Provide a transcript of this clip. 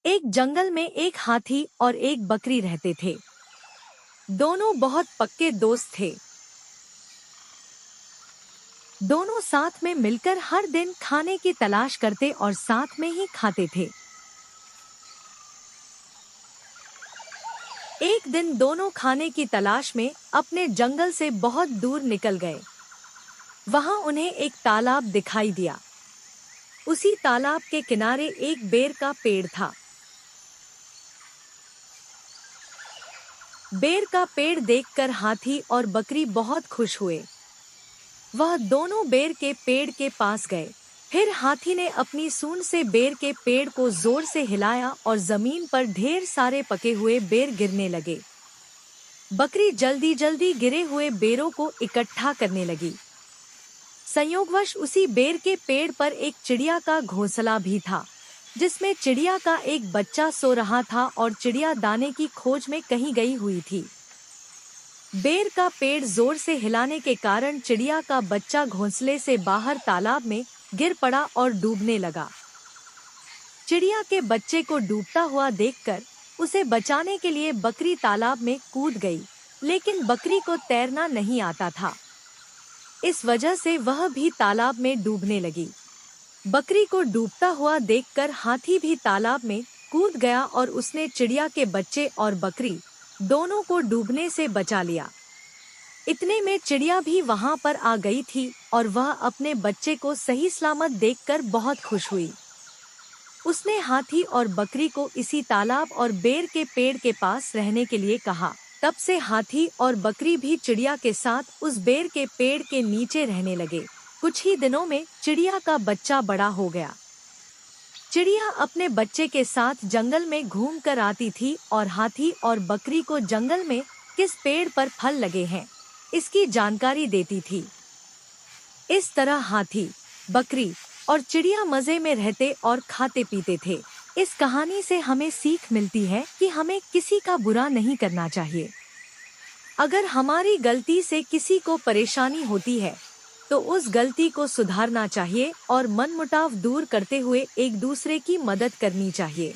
एक जंगल में एक हाथी और एक बकरी रहते थे। दोनों बहुत पक्के दोस्त थे। दोनों साथ में मिलकर हर दिन खाने की तलाश करते और साथ में ही खाते थे। एक दिन दोनों खाने की तलाश में अपने जंगल से बहुत दूर निकल गए। वहां उन्हें एक तालाब दिखाई दिया। उसी तालाब के किनारे एक बेर का पेड़ था। बेर का पेड़ देखकर हाथी और बकरी बहुत खुश हुए। वह दोनों बेर के पेड़ के पास गए। फिर हाथी ने अपनी सूंड से बेर के पेड़ को जोर से हिलाया और जमीन पर ढेर सारे पके हुए बेर गिरने लगे। बकरी जल्दी जल्दी गिरे हुए बेरों को इकट्ठा करने लगी। संयोगवश उसी बेर के पेड़ पर एक चिड़िया का घोंसला भी था, जिसमें चिड़िया का एक बच्चा सो रहा था और चिड़िया दाने की खोज में कहीं गई हुई थी। बेर का पेड़ जोर से हिलाने के कारण चिड़िया का बच्चा घोंसले से बाहर तालाब में गिर पड़ा और डूबने लगा। चिड़िया के बच्चे को डूबता हुआ देखकर उसे बचाने के लिए बकरी तालाब में कूद गई, लेकिन बकरी को तैरना नहीं आता था। इस वजह से वह भी तालाब में डूबने लगी। बकरी को डूबता हुआ देखकर हाथी भी तालाब में कूद गया और उसने चिड़िया के बच्चे और बकरी दोनों को डूबने से बचा लिया। इतने में चिड़िया भी वहां पर आ गई थी और वह अपने बच्चे को सही सलामत देखकर बहुत खुश हुई। उसने हाथी और बकरी को इसी तालाब और बेर के पेड़ के पास रहने के लिए कहा। तब से हाथी और बकरी भी चिड़िया के साथ उस बेर के पेड़ के नीचे रहने लगे। कुछ ही दिनों में चिड़िया का बच्चा बड़ा हो गया। चिड़िया अपने बच्चे के साथ जंगल में घूम कर आती थी और हाथी और बकरी को जंगल में किस पेड़ पर फल लगे हैं इसकी जानकारी देती थी। इस तरह हाथी, बकरी और चिड़िया मजे में रहते और खाते पीते थे। इस कहानी से हमें सीख मिलती है कि हमें किसी का बुरा नहीं करना चाहिए। अगर हमारी गलती से किसी को परेशानी होती है तो उस गलती को सुधारना चाहिए और मनमुटाव दूर करते हुए एक दूसरे की मदद करनी चाहिए।